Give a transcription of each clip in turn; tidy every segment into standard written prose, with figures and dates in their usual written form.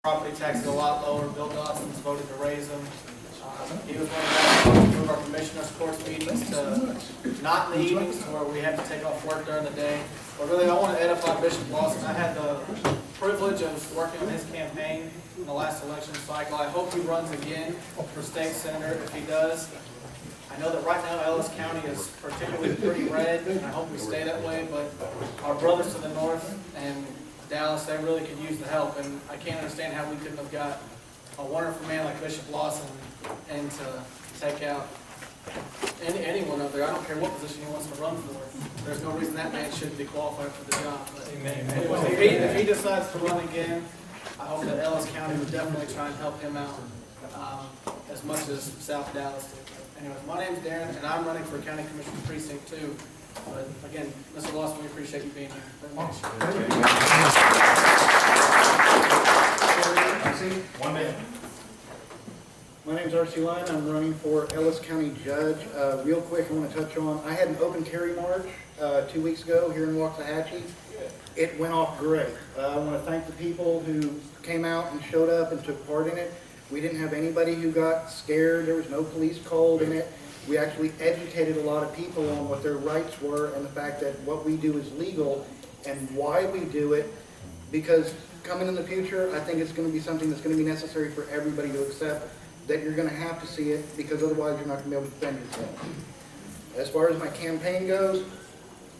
property taxes a lot lower. Bill Dawson's voted to raise them. He was one of the move our commissioners' court meetings to not in the evenings, to where we have to take off work during the day. But really, I want to edify Bishop Lawson. I had the privilege of working on his campaign in the last election cycle. I hope he runs again for state senator. If he does, I know that right now Ellis County is particularly pretty red, and I hope we stay that way. But our brothers to the north and Dallas, they really could use the help, and I can't understand how we couldn't have got a wonderful man like Bishop Lawson and to take out anyone up there. I don't care what position he wants to run for. There's no reason that man shouldn't be qualified for the job. But if he decides to run again, I hope that Ellis County would definitely try and help him out as much as South Dallas did. Anyways, my name's Darren, and I'm running for County Commissioner Precinct 2. But again, Mr. Lawson, we appreciate you being here very much. One minute. My name's R.C. Lyon. I'm running for Ellis County Judge. Real quick, I want to touch on, I had an open carry march 2 weeks ago here in Waxahachie. It went off great. I want to thank the people who came out and showed up and took part in it. We didn't have anybody who got scared. There was no police called in it. We actually educated a lot of people on what their rights were and the fact that what we do is legal and why we do it, because coming in the future, I think it's going to be something that's going to be necessary for everybody to accept, that you're going to have to see it, because otherwise you're not going to be able to defend yourself. As far as my campaign goes,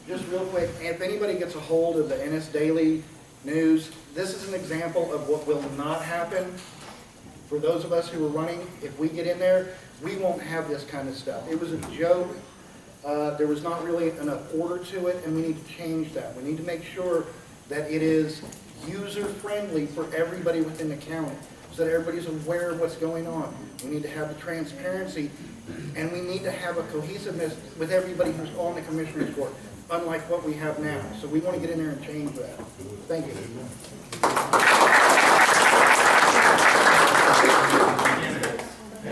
just real quick, if anybody gets a hold of the NS Daily News, this is an example of what will not happen. For those of us who are running, if we get in there, we won't have this kind of stuff. It was a joke. There was not really enough order to it, and we need to change that. We need to make sure that it is user-friendly for everybody within the county, so that everybody's aware of what's going on. We need to have the transparency, and we need to have a cohesiveness with everybody who's on the Commissioner's Court, unlike what we have now. So we want to get in there and change that. Thank you.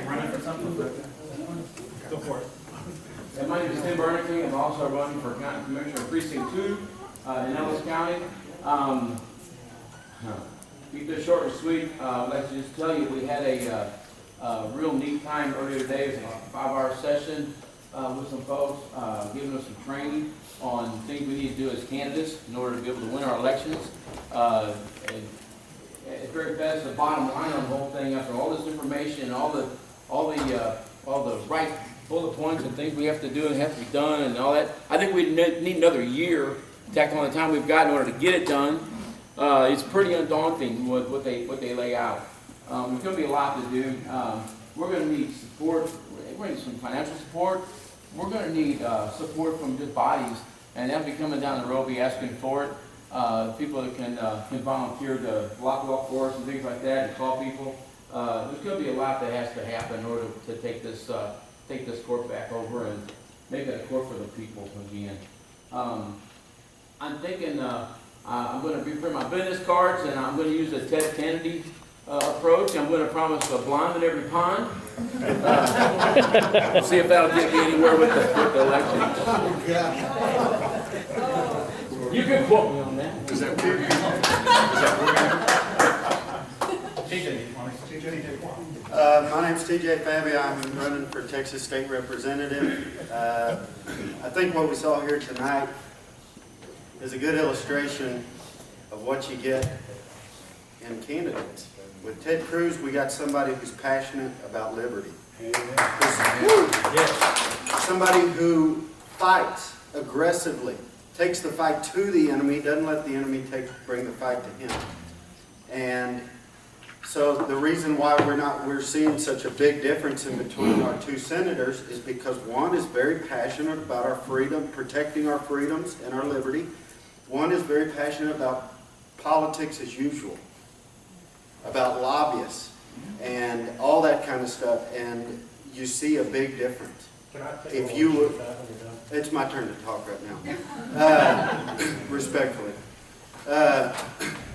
Running for something? Go for it. My name is Tim Bernanke. I'm also running for County Commissioner Precinct 2 in Ellis County. Keep this short and sweet. I'd like to just tell you we had a real neat time earlier today. It was a 5-hour session with some folks, giving us some training on things we need to do as candidates in order to be able to win our elections. It's very fast. The bottom line on the whole thing, after all this information and all the right bullet points and things we have to do and have to be done and all that, I think we need another year to tackle on the time we've got in order to get it done. It's pretty undaunting what they lay out. There's going to be a lot to do. We're going to need support. We're going to need some financial support. We're going to need support from just bodies, and they'll be coming down the road, be asking for it. People that can volunteer to walk for us and things like that, and call people. There's going to be a lot that has to happen in order to take this court back over and make it a court for the people again. I'm thinking I'm going to prepare my business cards, and I'm going to use the Ted Kennedy approach. I'm going to promise a blonde in every pond. See if that'll get me anywhere with the election. You can quote me on that. Is that my name's TJ Fabi. I'm running for Texas State Representative. I think what we saw here tonight is a good illustration of what you get in candidates. With Ted Cruz, we got somebody who's passionate about liberty. Somebody who fights aggressively, takes the fight to the enemy, doesn't let the enemy bring the fight to him. And so the reason why we're seeing such a big difference in between our two senators is because one is very passionate about our freedom, protecting our freedoms and our liberty. One is very passionate about politics as usual, about lobbyists and all that kind of stuff, and you see a big difference. If you would, it's my turn to talk right now. Respectfully.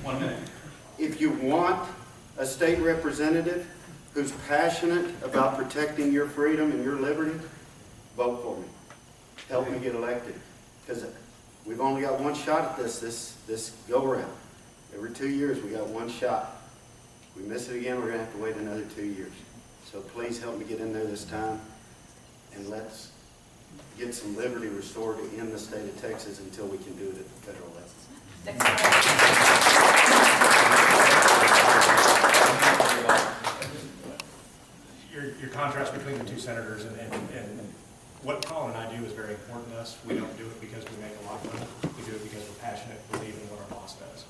1 minute. If you want a state representative who's passionate about protecting your freedom and your liberty, vote for me. Help me get elected. Because we've only got one shot at this go around. Every 2 years we got one shot. miss it again, we're gonna have to wait another 2 years. So please help me get in there this time, and let's get some liberty restored in the state of Texas until we can do it at the federal level. Your contrast between the two senators and what Colin and I do is very important to us. We don't do it because we make a lot of money. We do it because we're passionate, believe in what our boss does.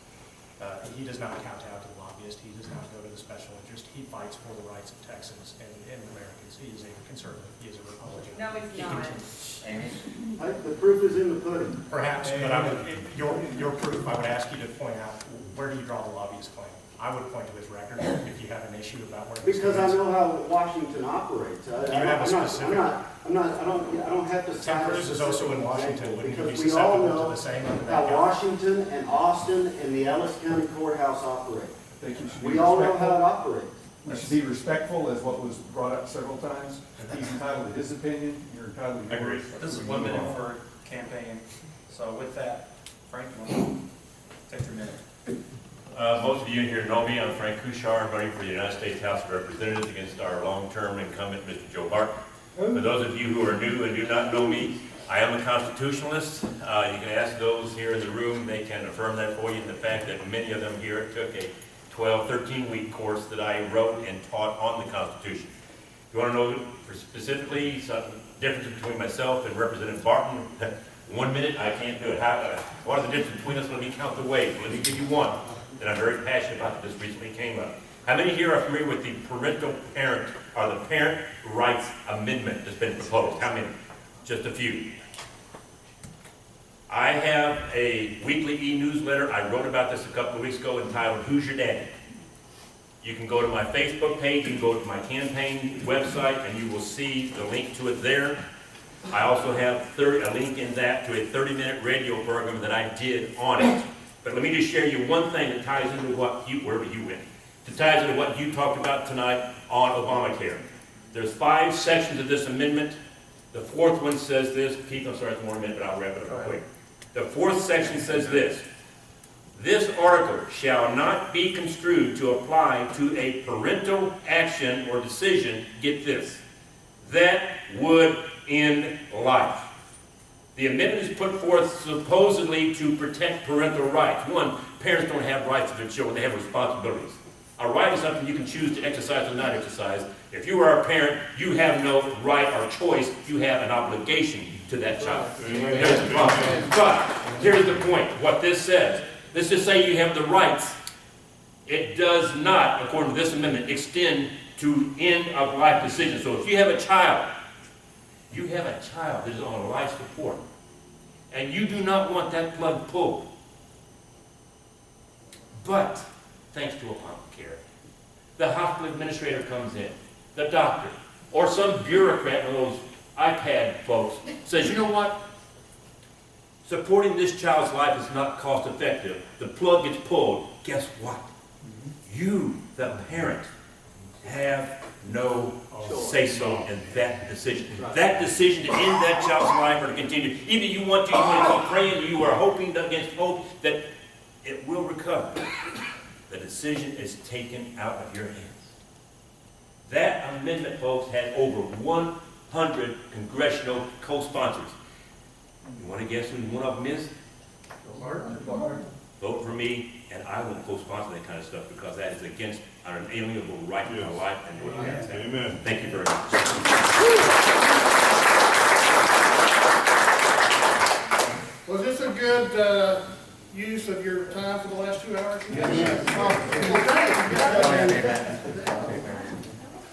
He does not kowtow to the lobbyist. He does not go to the special interest. He fights for the rights of Texans and Americans. He is a conservative. He is a Republican. No, it's not. The proof is in the pudding. Perhaps, but I would, your proof, I would ask you to point out, where do you draw the lobbyist claim? I would point to his record if you have an issue about where. Because I know how Washington operates. Do you have a specific? I don't have to. Ted Cruz is also in Washington. Wouldn't you be Because we all susceptible to know the same under how that guy? Washington and Austin and the Ellis County Courthouse operate. I think you should be We all know respectful. how it operates. You should be respectful, as what was brought up several times. He's entitled to his opinion, you're entitled to yours. This is 1 minute for campaign, so with that, Frank, you want to take your minute? Most of you in here know me. I'm Frank Kuchar, running for the United States House of Representatives against our long-term incumbent, Mr. Joe Barton. For those of you who are new and do not know me, I am a constitutionalist. You can ask those here in the room, they can affirm that for you. And the fact that many of them here took a 12, 13-week course that I wrote and taught on the Constitution. If you want to know specifically some difference between myself and Representative Barton, 1 minute, I can't do it. What are the difference between us? Let me count the ways. Let me give you one that I'm very passionate about that just recently came up. How many here are familiar with the parental parent, or the Parent Rights Amendment that's been proposed? How many? Just a few. I have a weekly e-newsletter. I wrote about this a couple of weeks ago entitled, Who's Your Daddy? You can go to my Facebook page, you can go to my campaign website, and you will see the link to it there. I also have a link in that to a 30-minute radio program that I did on it. But let me just share you one thing that ties into wherever you went. It ties into what you talked about tonight on Obamacare. There's 5 sections of this amendment. The 4th one says this. Keith, I'm sorry, it's more than a minute, but I'll wrap it up quick. The 4th section says this. This article shall not be construed to apply to a parental action or decision, get this, that would end life. The amendment is put forth supposedly to protect parental rights. One, parents don't have rights to their children, they have responsibilities. A right is something you can choose to exercise or not exercise. If you are a parent, you have no right or choice, you have an obligation to that child. There's the problem. But here's the point, what this says. Let's just say you have the rights. It does not, according to this amendment, extend to end of life decisions. So if you have a child that is on life support, and you do not want that plug pulled, but thanks to Obamacare, the hospital administrator comes in, the doctor, or some bureaucrat, one of those iPad folks, says, you know what? Supporting this child's life is not cost effective. The plug gets pulled. Guess what? You, the parent, have no say-so in that decision. That decision to end that child's life or to continue, either you want to keep praying, you are hoping against hope that it will recover. The decision is taken out of your hands. That amendment, folks, had over 100 congressional co-sponsors. You want to guess who one of them is? Vote for me, and I will co-sponsor that kind of stuff because that is against our inalienable right to our life and what we have. Amen. Thank you very much. Was this a good use of your time for the last 2 hours?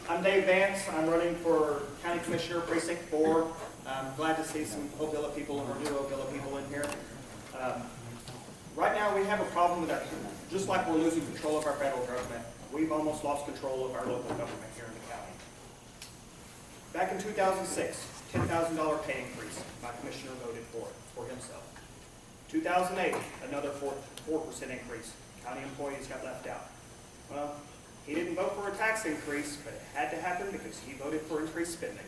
I'm Dave Vance. I'm running for County Commissioner Precinct 4. I'm glad to see some Ogilla people or new Ogilla people in here. Right now we have a problem with that. Just like we're losing control of our federal government, we've almost lost control of our local government here in the county. Back in 2006, $10,000 pay increase. My commissioner voted for himself. 2008, another 4% increase. County employees got left out. Well, he didn't vote for a tax increase, but it had to happen because he voted for increased spending.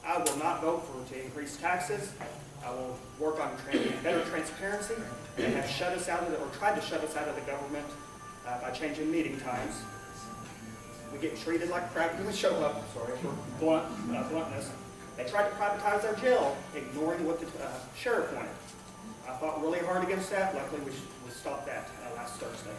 I will not vote to increase taxes. I will work on better transparency. They have shut us out of or tried to shut us out of the government by changing meeting times. We get treated like crap when we show up, sorry for bluntness. They tried to privatize our jail, ignoring what the sheriff wanted. I fought really hard against that. Luckily, we stopped that last Thursday.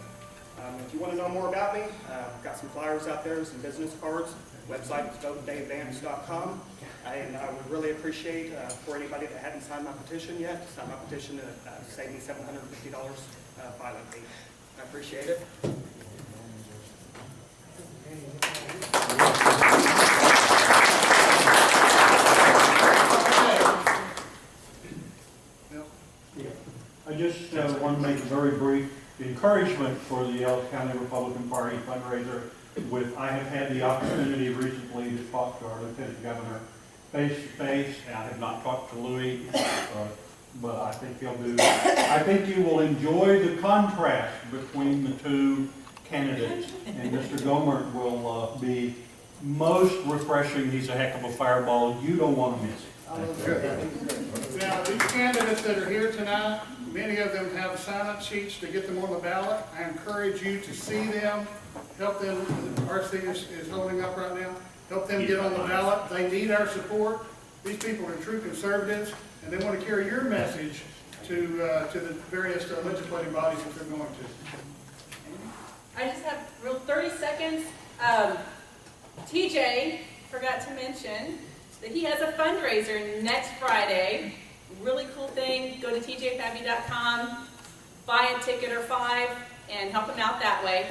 If you want to know more about me, I've got some flyers out there, some business cards. Website is votedayadvance.com. And I would really appreciate for anybody that hadn't signed my petition yet, sign my petition to save me $750 filing fee. I appreciate it. I just want to make a very brief encouragement for the Ellis County Republican Party fundraiser. I have had the opportunity recently to talk to our Lieutenant Governor face to face. I have not talked to Louis, but I think he'll do. I think you will enjoy the contrast between the two candidates, and Mr. Gomert will be most refreshing. He's a heck of a fireball. You don't want to miss it. Now, these candidates that are here tonight, many of them have sign-up sheets to get them on the ballot. I encourage you to see them, help them, RC is holding up right now, help them get on the ballot. They need our support. These people are true conservatives, and they want to carry your message to the various legislative bodies that they're going to. I just have real 30 seconds. TJ forgot to mention that he has a fundraiser next Friday. Really cool thing. Go to tjfabby.com, buy a ticket or 5, and help him out that way.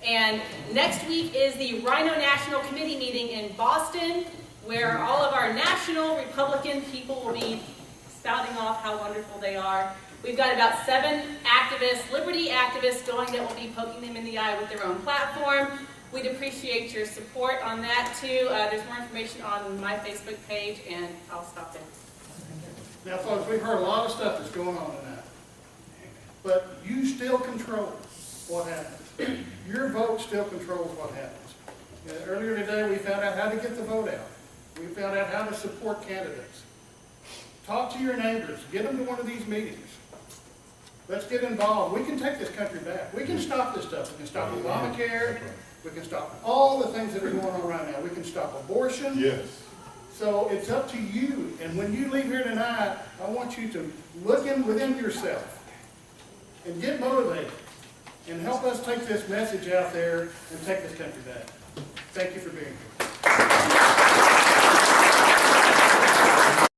And next week is the Rhino National Committee meeting in Boston, where all of our national Republican people will be spouting off how wonderful they are. We've got about 7 activists, liberty activists, going that will be poking them in the eye with their own platform. We'd appreciate your support on that too. There's more information on my Facebook page, and I'll stop there. Now, folks, we've heard a lot of stuff that's going on tonight, but you still control what happens. Your vote still controls what happens. Earlier today, we found out how to get the vote out. We found out how to support candidates. Talk to your neighbors. Get them to one of these meetings. Let's get involved. We can take this country back. We can stop this stuff. We can stop Obamacare. We can stop all the things that are going on right now. We can stop abortion. Yes. So it's up to you. And when you leave here tonight, I want you to look within yourself and get motivated and help us take this message out there and take this country back. Thank you for being here.